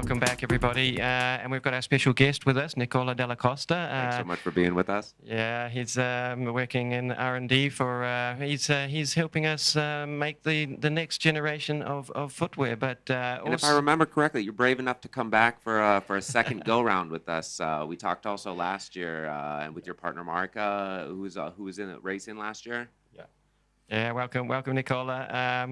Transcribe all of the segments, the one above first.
welcome back, everybody. And we've got our special guest with us, Nicola dalla Costa. Thanks so much for being with us. Yeah, he's working in R&D for. He's helping us make the next generation of footwear. But And if I remember correctly, you're brave enough to come back for a second go round with us. We talked also last year and with your partner Mark, who was in racing last year. Yeah, welcome, Nicola.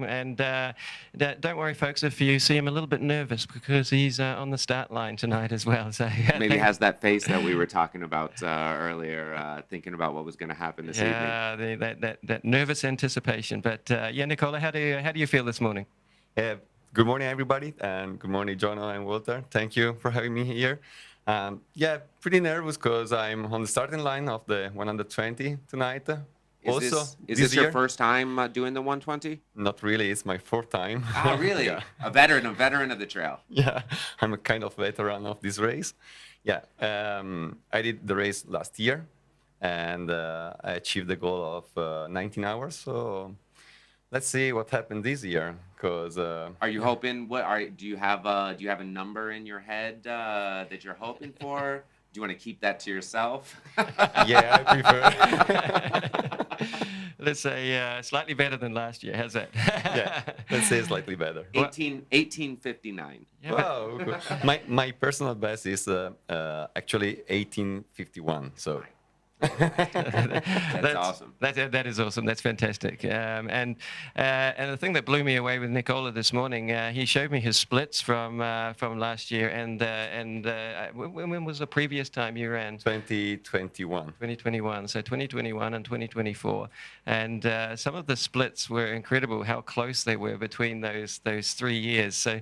Don't worry, folks, if you see him a little bit nervous because he's on the start line tonight as well. So maybe has that face that we were talking about earlier, thinking about what was going to happen this evening. Yeah, that nervous anticipation. But yeah, Nicola, how do you feel this morning? Good morning, everybody, and good morning, Jono and Walter. Thank you for having me here. Yeah, pretty nervous because I'm on the starting line of the 120 tonight. Is this your first time doing the 120? Not really. It's my fourth time. Ah, really? Yeah. A veteran of the trail. Yeah, I'm a kind of veteran of this race. Yeah, I did the race last year, and I achieved the goal of 19 hours. So let's see what happened this year. Because are you hoping? Do you have a number in your head that you're hoping for? Do you want to keep that to yourself? Yeah, I prefer. Let's say slightly better than last year. How's that? Yeah, let's say slightly better. 1859. Yeah, wow. My personal best is actually 1851. So. That's awesome. That is awesome. That's fantastic. And the thing that blew me away with Nicola this morning, he showed me his splits from last year. And when was the previous time you ran? 2021. 2021. So 2021 and 2024. And some of the splits were incredible. How close they were between those 3 years. So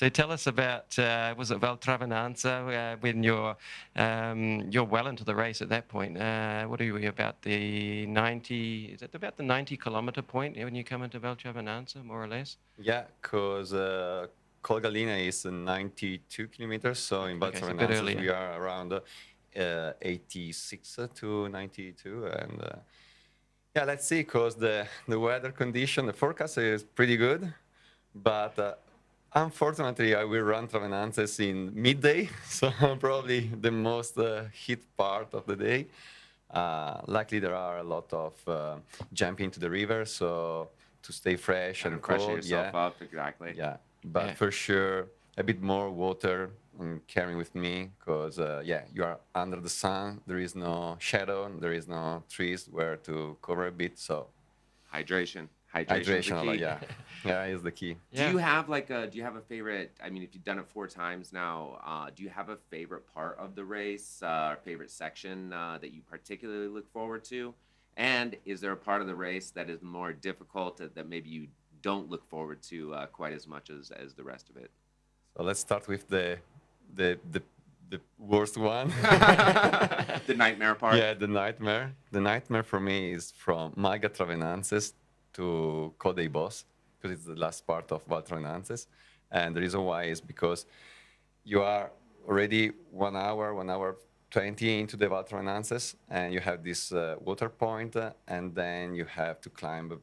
tell us about was it Val Travananza when you're well into the race at that point. What are we about the 90? Is it about the 90-kilometer point when you come into Val Travananza, more or less? Yeah, because Colgalina is 92 kilometers, so in Val Travananza we are around 86 to 92, and yeah, let's see, because the weather condition, the forecast is pretty good, but unfortunately, I will run Travananzas in midday, so probably the most hit part of the day. Luckily, there are a lot of jumping to the river, so to stay fresh and freshen cold. Yourself up, exactly. Yeah, but for sure, a bit more water carrying with me, because yeah, you are under the sun. There is no shadow. There is no trees where to cover a bit. So hydration. Hydration, yeah, is the key. Yeah. Do you have a favorite? I mean, if you've done it 4 times now, do you have a favorite part of the race, or favorite section that you particularly look forward to? And is there a part of the race that is more difficult that maybe you don't look forward to quite as much as the rest of it? So let's start with the worst one. The nightmare part. Yeah, the nightmare. The nightmare for me is from Malga Travananzas to Col dei Boss, because it's the last part of Val Travananzas. And the reason why is because you are already 1 hour 20 into the Val Travananzas, and you have this water point, and then you have to climb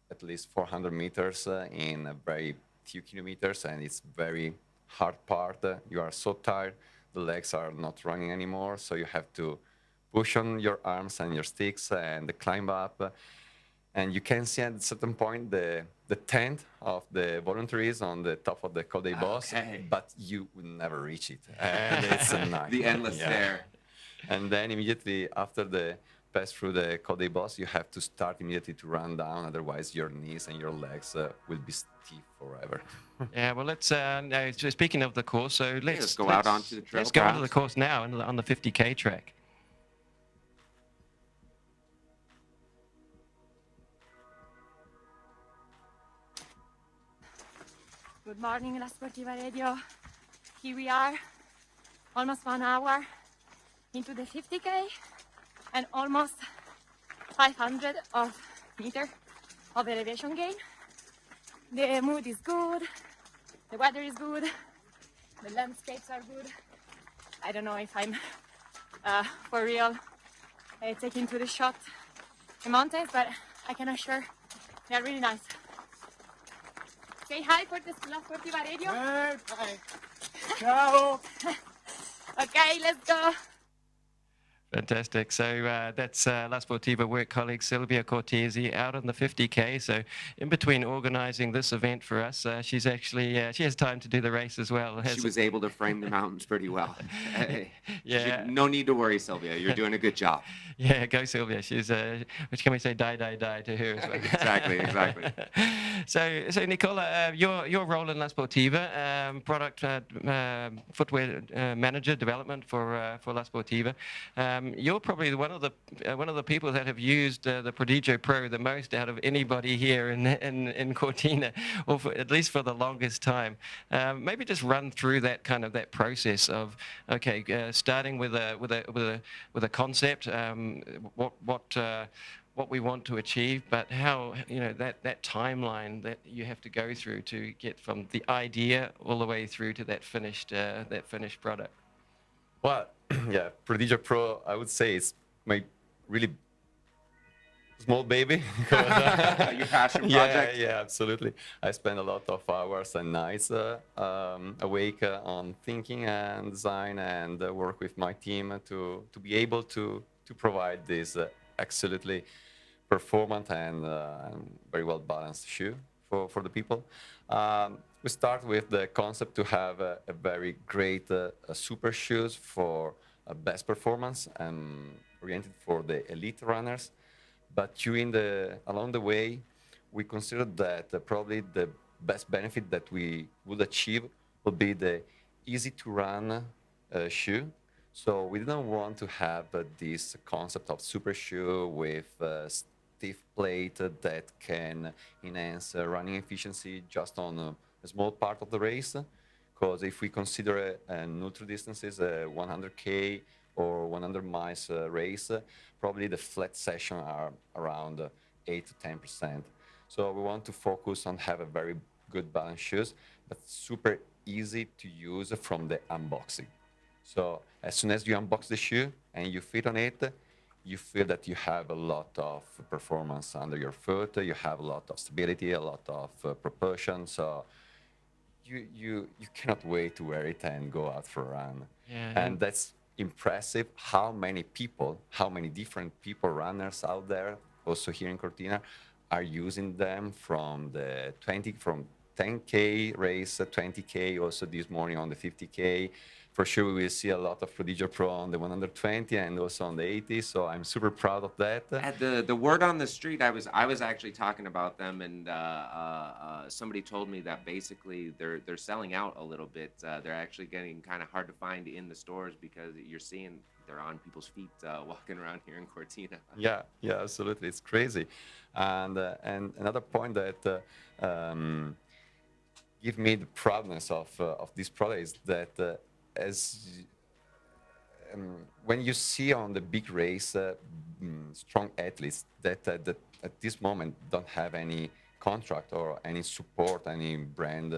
at least 400 meters in a very few kilometers, and it's very hard part. You are so tired, the legs are not running anymore, so you have to push on your arms and your sticks and climb up. And you can see at a certain point the tent of the volunteers on the top of the Col dei Boss, but you will never reach it. And it's a nightmare. The endless stare. And then immediately after the pass through the Col dei Boss, you have to start immediately to run down, otherwise your knees and your legs will be stiff forever. Yeah, well, let's, speaking of the course, so let's go out onto the trail. Let's go onto the course now on the 50K track. Good morning, La Sportiva Radio. Here we are, almost 1 hour into the 50K and almost 500 of meter of elevation gain. The mood is good, the weather is good, the landscapes are good. I don't know if I'm for real taking to the shot the mountains, but I can assure they're really nice. Say hi for the La Sportiva Radio. Hi. Ciao. Okay, let's go. Fantastic. So that's La Sportiva work colleague Silvia Cortesi out on the 50K. So in between organizing this event for us, she's actually, she has time to do the race as well. She was able to frame the mountains pretty well. Yeah. No need to worry, Sylvia. You're doing a good job. Yeah, go Sylvia. She's, which can we say, die to her as well. Exactly. So Nicola, your role in La Sportiva, product footwear manager development for La Sportiva. You're probably one of the people that have used the Prodigio Pro the most out of anybody here in Cortina, or at least for the longest time. Maybe just run through that process of starting with a concept, what we want to achieve, but how that timeline that you have to go through to get from the idea all the way through to that finished product. Well, yeah, Prodigio Pro, I would say, is my really small baby. Your passion project. Yeah, absolutely. I spend a lot of hours and nights awake on thinking and design and work with my team to be able to provide this absolutely performant and very well balanced shoe for the people. We start with the concept to have a very great super shoes for best performance and oriented for the elite runners. But along the way, we considered that probably the best benefit that we would achieve would be the easy to run shoe. So we didn't want to have this concept of super shoe with stiff plate that can enhance running efficiency just on a small part of the race. Because if we consider an ultra distances, a 100K or 100 miles race, probably the flat session are around 8 to 10%. So we want to focus on have a very good balanced shoes, but super easy to use from the unboxing. So as soon as you unbox the shoe and you fit on it, you feel that you have a lot of performance under your foot, you have a lot of stability, a lot of propulsion. So you cannot wait to wear it and go out for a run. Yeah, and that's impressive how many different people, runners out there, also here in Cortina, are using them from 10K race, 20K, also this morning on the 50K. For sure, we will see a lot of Prodigio Pro on the 120 and also on the 80. So I'm super proud of that. At the word on the street, I was actually talking about them, and somebody told me that basically they're selling out a little bit. They're actually getting kind of hard to find in the stores because you're seeing they're on people's feet walking around here in Cortina. Yeah, absolutely. It's crazy. And another point that give me the proudness of this product is that when you see on the big race strong athletes that at this moment don't have any contract or any support, any brand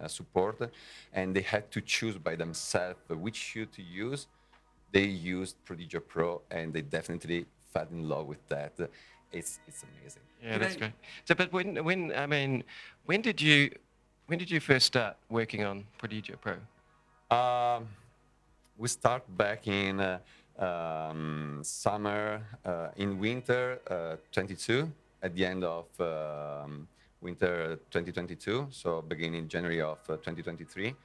support, and they had to choose by themselves which shoe to use, they used Prodigio Pro and they definitely fell in love with that. It's amazing. Yeah, that's great. So, but when did you first start working on Prodigio Pro? We start back in summer, in winter 22, at the end of winter 2022, so beginning January of 2023.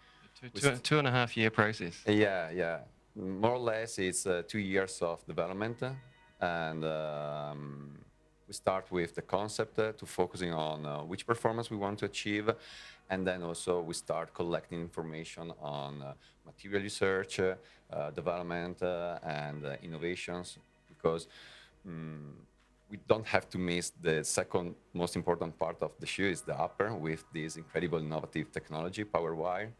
Two and a half year process. Yeah. More or less, it's 2 years of development, and we start with the concept to focusing on which performance we want to achieve, and then also we start collecting information on material research, development, and innovations, because we don't have to miss the second most important part of the shoe is the upper with this incredible innovative technology, power wire,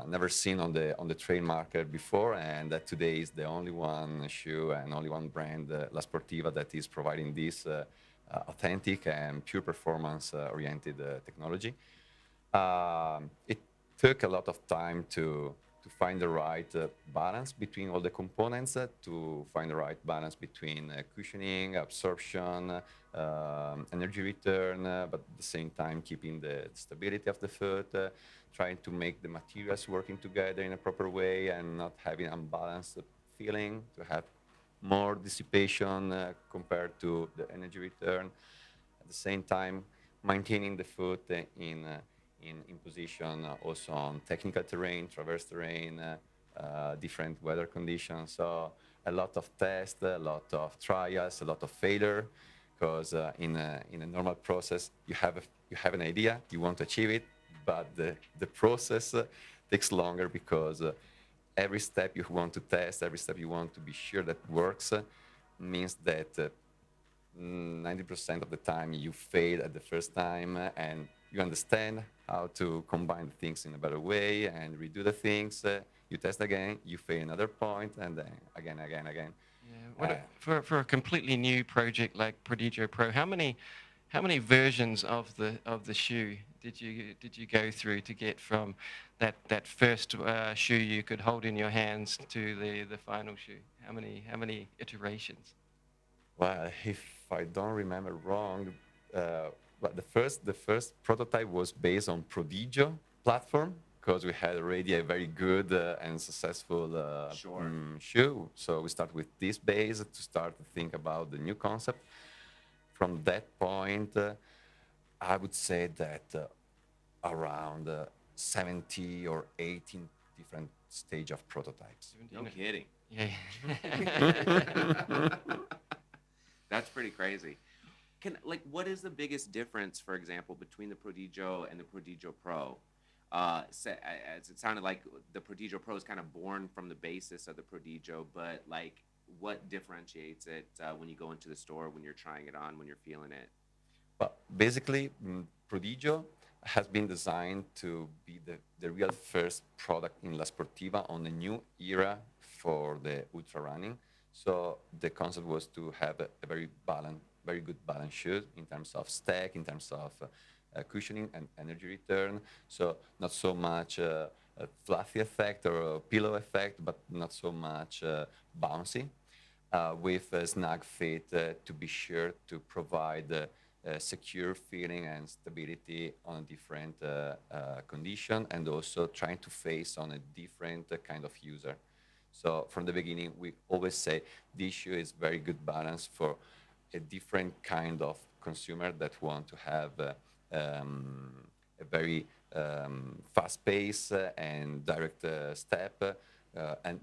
never seen on the trail market before, and that today is the only one shoe and only one brand, La Sportiva, that is providing this authentic and pure performance oriented technology. It took a lot of time to to find the right balance between all the components, to find the right balance between cushioning, absorption, energy return, but at the same time keeping the stability of the foot, trying to make the materials working together in a proper way and not having unbalanced feeling, to have more dissipation compared to the energy return. At the same time, maintaining the foot in position also on technical terrain, traverse terrain, different weather conditions. So a lot of tests, a lot of trials, a lot of failure, because in a normal process, you have an idea, you want to achieve it, but the process takes longer because every step you want to test, every step you want to be sure that works, means that 90% of the time you fail at the first time, and you understand how to combine things in a better way and redo the things. You test again, you fail another point, and then again. Yeah. For a completely new project like Prodigio Pro, how many versions of the shoe did you go through to get from that first shoe you could hold in your hands to the final shoe? How many iterations? Well, if I don't remember wrong, but the first prototype was based on Prodigio platform, because we had already a very good and successful shoe. So we start with this base to start to think about the new concept. From that point, I would say that around 70 or 18 different stage of prototypes. No kidding. Yeah. That's pretty crazy. What is the biggest difference, for example, between the Prodigio and the Prodigio Pro? As it sounded like the Prodigio Pro is kind of born from the basis of the Prodigio, but what differentiates it when you go into the store, when you're trying it on, when you're feeling it? But basically, Prodigio has been designed to be the real first product in La Sportiva on a new era for the ultra running. So the concept was to have a very good balanced shoe in terms of stack, in terms of cushioning and energy return. So not so much a fluffy effect or a pillow effect, but not so much bouncy, with a snug fit to be sure to provide secure feeling and stability on a different condition, and also trying to face on a different kind of user. So from the beginning, we always say this shoe is very good balance for a different kind of consumer that want to have a very fast pace and direct step,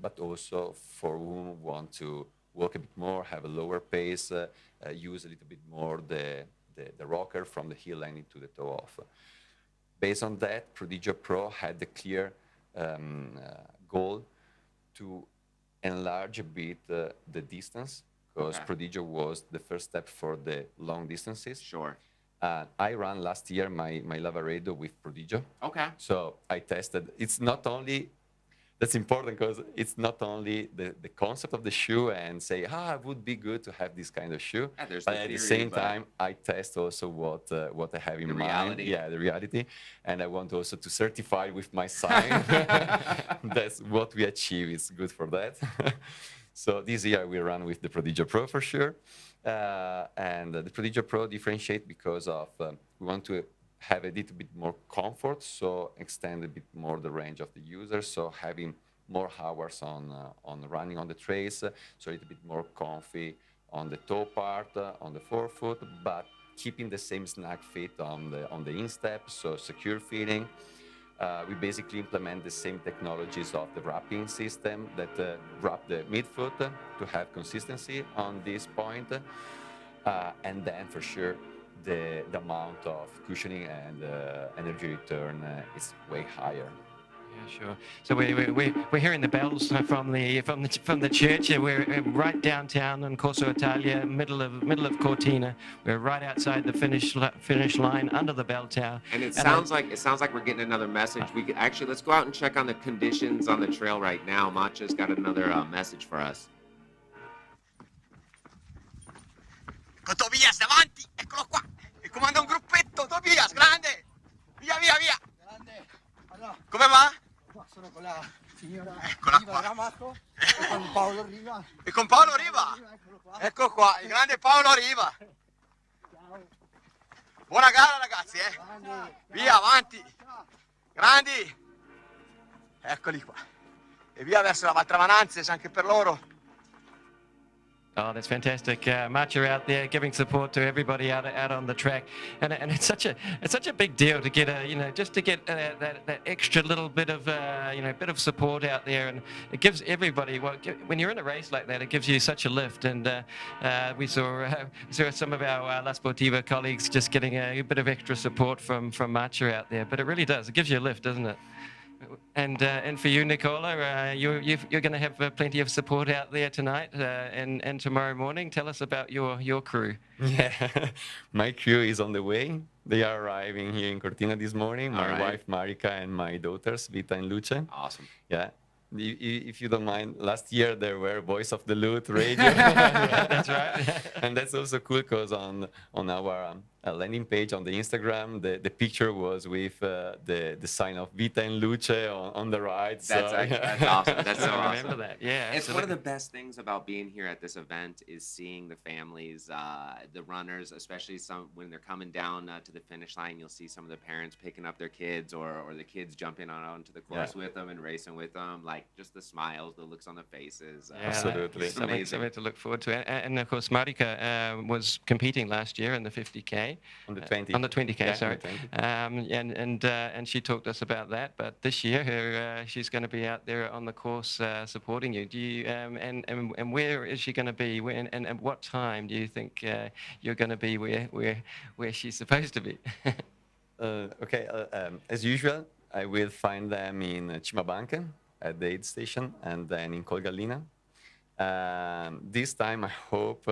but also for whom want to walk a bit more, have a lower pace, use a little bit more the rocker from the heel landing to the toe off. Based on that, Prodigio Pro had the clear goal to enlarge a bit the distance, because Prodigio was the first step for the long distances. Sure. I ran last year my Lavaredo with Prodigio. Okay. So I tested. It's not only, that's important, because it's not only the concept of the shoe and say, it would be good to have this kind of shoe. Yeah, there's but the at the theory, same but time, I test also what I have in the mind. reality. Yeah, the reality. And I want also to certify with my sign that's what we achieve. It's good for that. So this year we run with the Prodigio Pro for sure. And the Prodigio Pro differentiate because of we want to have a little bit more comfort, so extend a bit more the range of the user, so having more hours on running on the trails, so a little bit more comfy on the toe part, on the forefoot, but keeping the same snug fit on the instep, so secure feeling. We basically implement the same technologies of the wrapping system that wrap the midfoot to have consistency on this point. And then for sure, the amount of cushioning and energy return is way higher. Yeah, sure. So we're hearing the bells from the church. We're right downtown in Corso Italia, middle of Cortina. We're right outside the finish line, under the bell tower. And it sounds like we're getting another message. We could, actually, let's go out and check on the conditions on the trail right now. Macha's got another message for us. Tobias davanti, eccolo qua. E comanda un gruppetto, Tobias, grande. Via. Grande. Allora, Come va? qua sono con la signora Marco e con Paolo Riva. E con Paolo Riva? Ecco qua, il grande Paolo Riva. Buona gara ragazzi, Via, avanti. Grandi. Eccoli qua. E via verso la Valtravananzes anche per loro. Oh, that's fantastic! Marcher out there giving support to everybody out on the track, and it's such a big deal to get just to get that extra little bit of bit of support out there, and it gives everybody when you're in a race like that, it gives you such a lift. And we saw some of our La Sportiva colleagues just getting a bit of extra support from Marcher out there, but it really does. It gives you a lift, doesn't it? And for you, Nicola, you're going to have plenty of support out there tonight and tomorrow morning. Tell us about your crew. Yeah, my crew is on the way. They are arriving here in Cortina this morning. My wife, Marika, and my daughters, Vita and Luce. Awesome. Yeah. If you don't mind, last year there were Voice of the Lute radio. That's right. And that's also cool because on our landing page on the Instagram, the picture was with the sign of Vita and Luce on the right. That's awesome. That's so I awesome. remember that. Yeah, It's one of the absolutely. best things about being here at this event is seeing the families, the runners, especially some when they're coming down to the finish line. You'll see some of the parents picking up their kids or the kids jumping onto the course with them and racing with them. Like just the smiles, the looks on the faces. Yeah, Absolutely. It's amazing. Something to look forward to. And of course, Marika was competing last year in the 50K. On the 20. On the 20K, Yeah, sorry. on the 20. And she talked to us about that. But this year, she's going to be out there on the course supporting you. Do you and where is she going to be? And at what time do you think you're going to be where she's supposed to be? Okay, as usual, I will find them in Cimabanca at the aid station and then in Colgallina. This time, I hope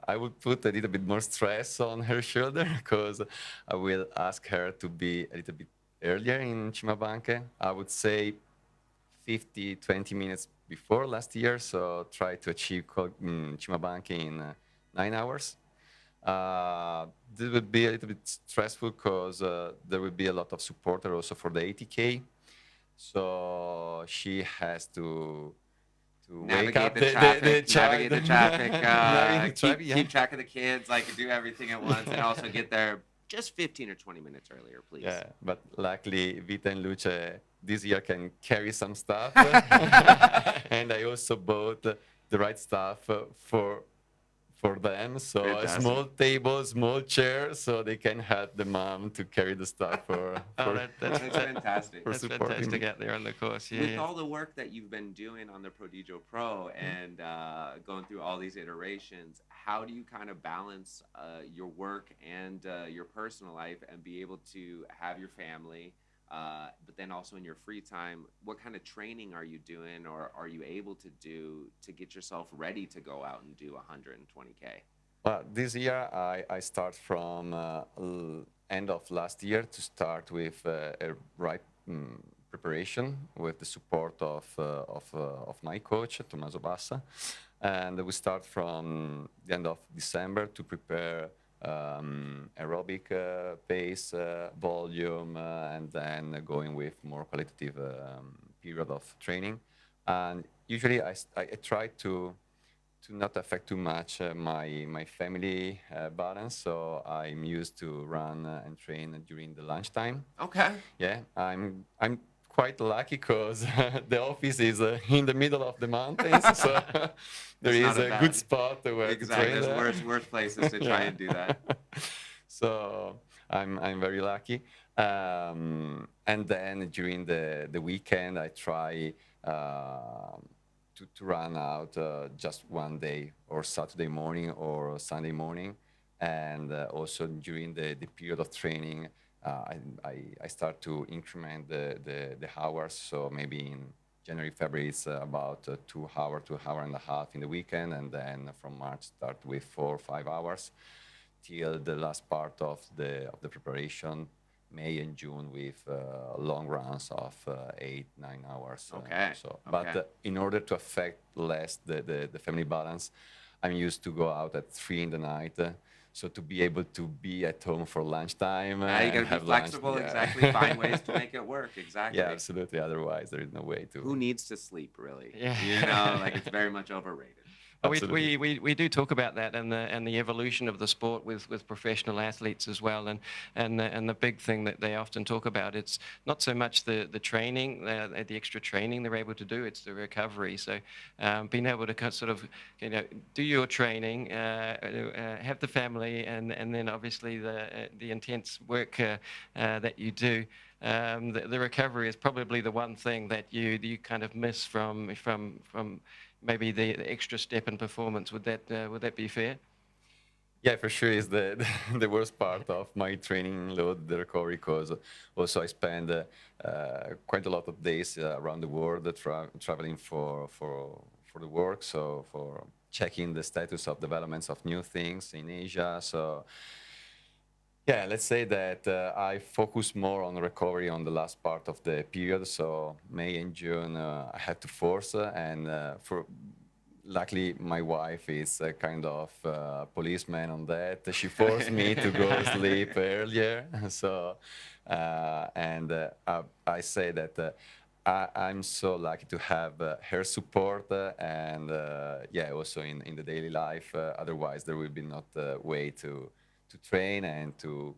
I will put a little bit more stress on her shoulder because I will ask her to be a little bit earlier in Cimabanca. I would say 20 minutes before last year, so try to achieve Cimabanca in 9 hours. This would be a little bit stressful because there will be a lot of supporter also for the 80K. So she has to wake up navigate the traffic, yeah. keep track of the kids, like do everything at once, and also get there just 15 or 20 minutes earlier, please. Yeah, but luckily Vita and Luce this year can carry some stuff, and I also bought the right stuff for them. So a small table, small chair, so they can help the mom to carry the stuff for. That's fantastic. For That's supporting fantastic me. out there on the course. Yeah, With yeah. all the work that you've been doing on the Prodigio Pro and going through all these iterations, how do you kind of balance your work and your personal life and be able to have your family, but then also in your free time, what kind of training are you doing or are you able to do to get yourself ready to go out and do 120K? Well, this year I start from end of last year to start with a right preparation with the support of my coach Tommaso Bassa, and we start from the end of December to prepare aerobic pace, volume, and then going with more qualitative period of training. And usually I try to not affect too much my family balance, so I'm used to run and train during the lunchtime. Okay. Yeah, I'm quite lucky because the office is in the middle of the mountains, so there It's is not a a bad- good spot where to train Exactly. there. There's worse places to try and do that. So I'm very lucky. And then during the weekend, I try to run out just one day, or Saturday morning or Sunday morning. And also during the period of training, I start to increment the hours. So maybe in January, February, it's about 2 hours to 1.5 hours in the weekend. And then from March, start with 4 or 5 hours till the last part of the preparation, May and June, with long runs of 8-9 hours. Okay. But in order to affect less the family balance, I'm used to go out at 3 in the night. So to be able to be at home for lunchtime Yeah, you and got to be have flexible. lunch, yeah. Exactly. Find ways to make it work. Exactly. Yeah, absolutely. Otherwise, there is no way Who to. needs to sleep, really? Yeah. You know, like it's very much overrated. Well, Absolutely. we do talk about that and the evolution of the sport with professional athletes as well, and the big thing that they often talk about, it's not so much the training, the extra training they're able to do, it's the recovery. So being able to sort of do your training, have the family, and then obviously the intense work that you do. The recovery is probably the one thing that you kind of miss from maybe the extra step in performance. Would that be fair? Yeah, for sure is the the worst part of my training load, the recovery, because also I spend quite a lot of days around the world traveling for the work, so for checking the status of developments of new things in Asia. So yeah, let's say that I focus more on recovery on the last part of the period. So May and June, I had to force, and for luckily my wife is a kind of policeman on that. She forced me to go sleep earlier. So I say that. I'm so lucky to have her support and yeah, also in the daily life. Otherwise, there will be not a way to train and to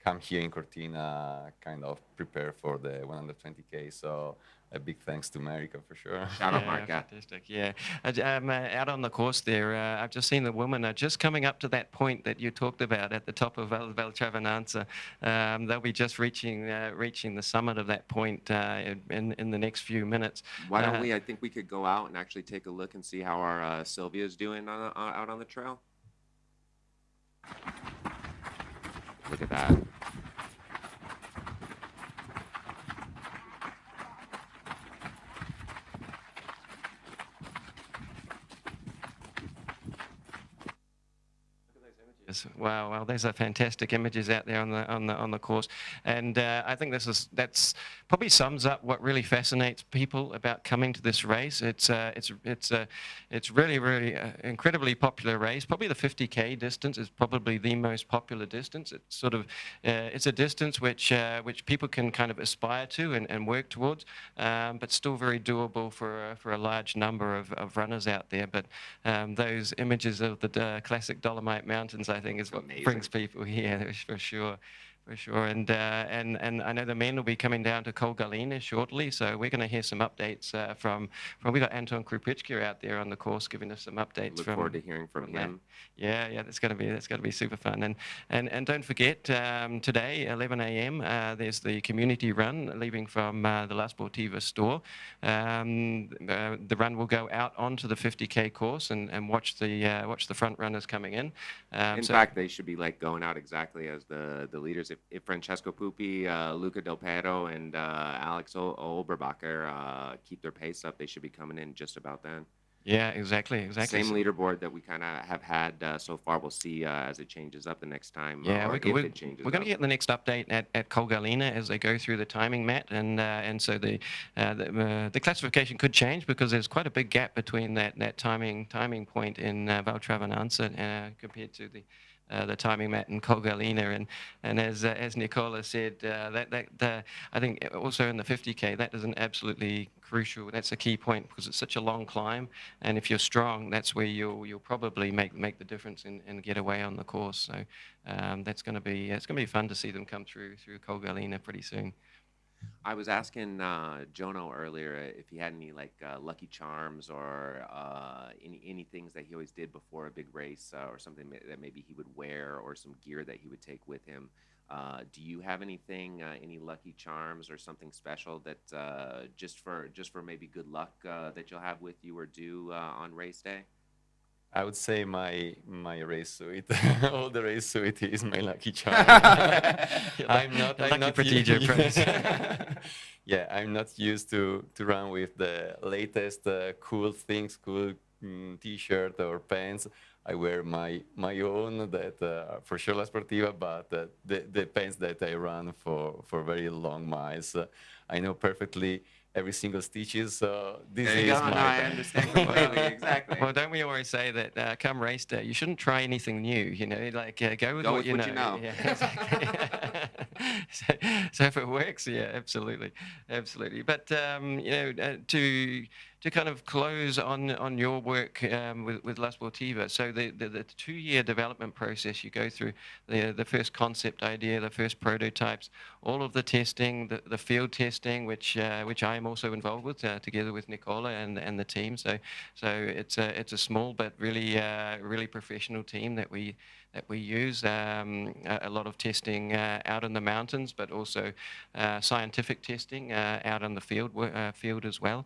come here in Cortina, kind of prepare for the 120K. So a big thanks to America for sure. Shout out, Yeah, Marca. fantastic. Yeah, out on the course there, I've just seen the women are just coming up to that point that you talked about at the top of Val Travananza. They'll be just reaching the summit of that point in the next few minutes. Why don't we? I think we could go out and actually take a look and see how our Sylvia is doing out on the trail. Look at that. Wow, those are fantastic images out there on the course, and I think that's probably sums up what really fascinates people about coming to this race. It's really incredibly popular race. Probably the 50K distance is probably the most popular distance. It's sort of it's a distance which people can kind of aspire to and work towards, but still very doable for a large number of runners out there. But those images of the classic Dolomite Mountains, I think, is what Amazing. brings people here for sure. For sure, and I know the men will be coming down to Colgalina shortly, so we're going to hear some updates from we got Anton Krupicki out there on the course giving us some updates. Look forward to hearing from him. Yeah, that's going to be super fun, and don't forget today 11 a.m. There's the community run leaving from the La Sportiva store. The run will go out onto the 50K course and watch the front runners coming in. In fact, they should be like going out exactly as the leaders. If Francesco Pupi, Luca Del Pero, and Alex Oberbacher keep their pace up, they should be coming in just about then. Yeah, exactly. Same leaderboard that we kind of have had so far. We'll see as it changes up the next time. Yeah, or we're if it changes going to up. get the next update at Colgalina as they go through the timing mat, and so the classification could change because there's quite a big gap between that timing point in Val Travananza compared to the timing mat in Colgalina, and as Nicola said, I think also in the 50K that is an absolutely crucial. That's a key point because it's such a long climb, and if you're strong, that's where you'll probably make the difference and get away on the course. So it's going to be fun to see them come through Colgalina pretty soon. I was asking Jono earlier if he had any like lucky charms or any things that he always did before a big race or something that maybe he would wear or some gear that he would take with him. Do you have anything, any lucky charms or something special that just for maybe good luck that you'll have with you or do on race day? I would say my race suit, all the race suit is my lucky charm. I'm not yeah, I'm not used to run with the latest cool things, cool T-shirt or pants. I wear my own that for sure La Sportiva, but the pants that I run for very long miles. I know perfectly every single stitches. So this There you is go. No, my I bag. understand completely. Exactly. Well, don't we always say that come race day, you shouldn't try anything new, you know, like go with Go what with you what know. you know. Yeah, exactly. So if it works, yeah, absolutely, absolutely. But to kind of close on your work with La Sportiva, so the 2-year development process you go through, the first concept idea, the first prototypes, all of the testing, the field testing, which I am also involved with together with Nicola and the team. So it's a small but really professional team that we use. A lot of testing out in the mountains, but also scientific testing out on the field as well.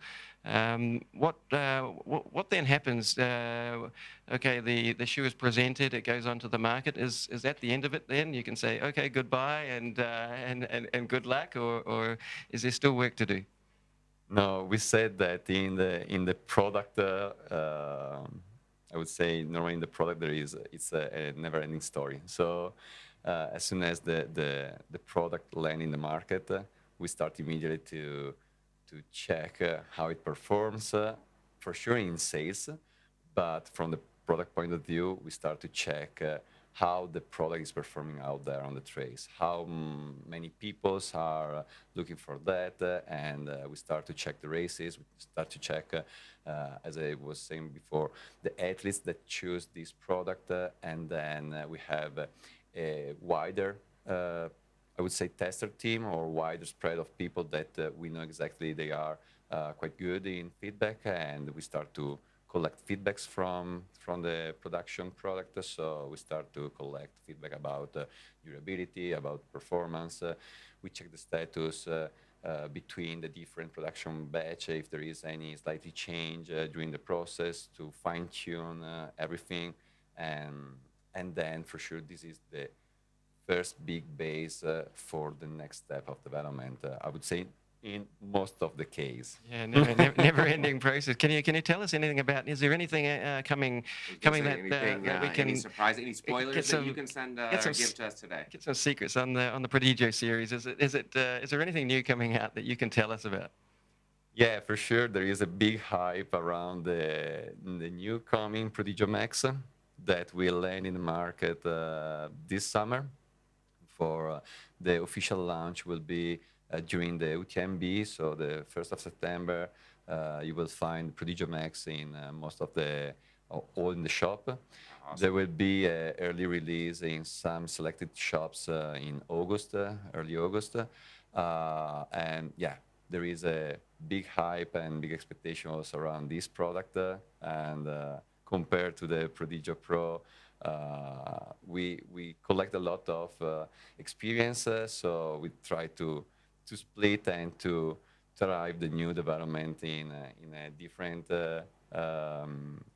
What then happens? Okay, the shoe is presented, it goes onto the market. Is that the end of it? Then you can say, okay, goodbye and good luck, or is there still work to do? No, we said that in the product, I would say normally in the product it's a never-ending story. So as soon as the product land in the market, we start immediately to check how it performs, for sure in sales, but from the product point of view, we start to check how the product is performing out there on the trace, how many people are looking for that, and we start to check the races, we start to check, as I was saying before, the athletes that choose this product, and then we have a wider I would say tester team or wider spread of people that we know exactly they are quite good in feedback, and we start to collect feedbacks from the production product. So we start to collect feedback about durability, about performance. We check the status between the different production batch, if there is any slightly change during the process to fine tune everything, and then for sure this is the first big base for the next step of development. I would say in most of the case. Yeah, never-ending process. Can you tell us anything about? Is there anything coming that Anything, that we can any surprise, any spoilers that you can send or give to us today? get some secrets on the Prodigio series? Is there anything new coming out that you can tell us about? Yeah, for sure. There is a big hype around the new coming Prodigio Max that will land in the market this summer. For the official launch will be during the UTMB, so the 1st of September. You will find Prodigio Max in most of all in the shop. Awesome. There will be an early release in some selected shops in August, early August. And yeah, there is a big hype and big expectation also around this product. And compared to the Prodigio Pro, we collect a lot of experience, so we try to split and to drive the new development in a different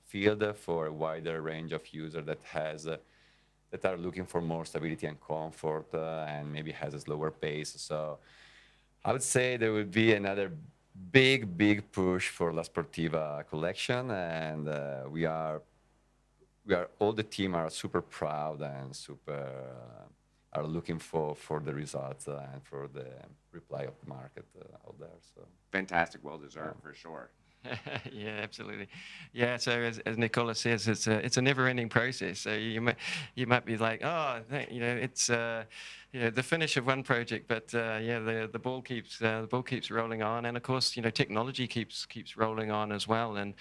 field for a wider range of users that are looking for more stability and comfort and maybe has a slower pace. So I would say there will be another big push for La Sportiva collection, and we are all the team are super proud and super are looking for the results and for the reply of the market out there. So Fantastic, well deserved for sure. Yeah, absolutely. Yeah, so as Nicola says, it's a never-ending process. So you might be like, oh, it's the finish of one project, but yeah, the ball keeps rolling on, and of course, technology keeps rolling on as well. And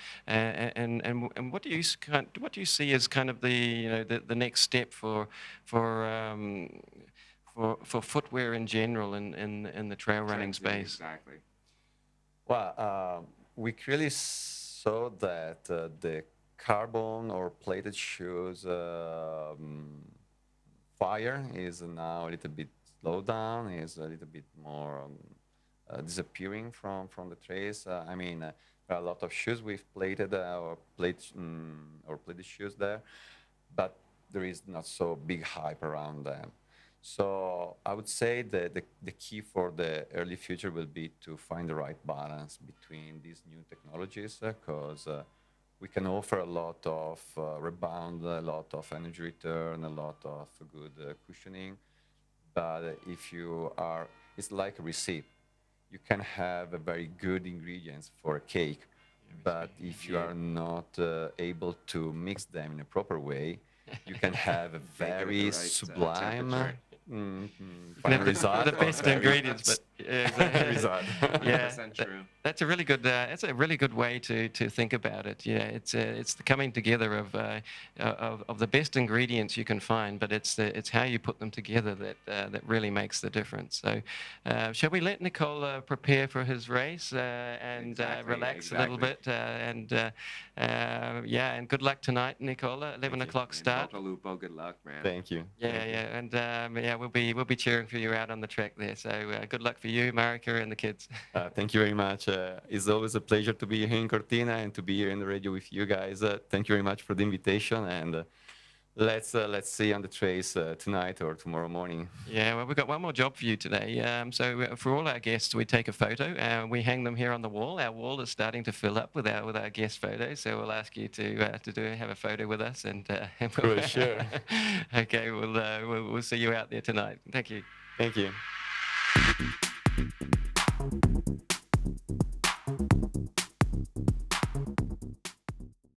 what do you see as kind of the next step for footwear in general in the trail running space? Exactly. well, we clearly saw that the carbon or plated shoes fire is now a little bit slowed down, is a little bit more disappearing from the trace. I mean, there are a lot of shoes with plated or plated shoes there, but there is not so big hype around them. So I would say that the key for the early future will be to find the right balance between these new technologies, because we can offer a lot of rebound, a lot of energy return, a lot of good cushioning. But if you are, it's like a receipt. you can have a very good ingredients for a cake, but if you are not able to mix them in a proper way, you can have a Bake it at the very right, sublime temperature. final result. The or best very ingredients, but yeah, exactly. result. Yeah, 100% true. that's a really good. That's a really good way to think about it. Yeah, it's the coming together of the best ingredients you can find, but it's how you put them together that really makes the difference. So, shall we let Nicola prepare for his race and Exactly, relax a little exactly. bit yeah, and good luck tonight, Nicola. 11 Thank you. o'clock And start. Bocca Lupo, good luck, man. Thank you. Yeah, Thank you. yeah, and yeah, we'll be cheering for you out on the track there. So good luck for you, Marika, and the kids. Thank you very much. It's always a pleasure to be here in Cortina and to be here in the radio with you guys. Thank you very much for the invitation, and let's see on the trace tonight or tomorrow morning. Yeah, well, we've got one more job for you today. So for all our guests, we take a photo and we hang them here on the wall. Our wall is starting to fill up with our guest photos, so we'll ask you to have a photo with us, and For sure. Okay, we'll see you out there tonight. Thank you. Thank you.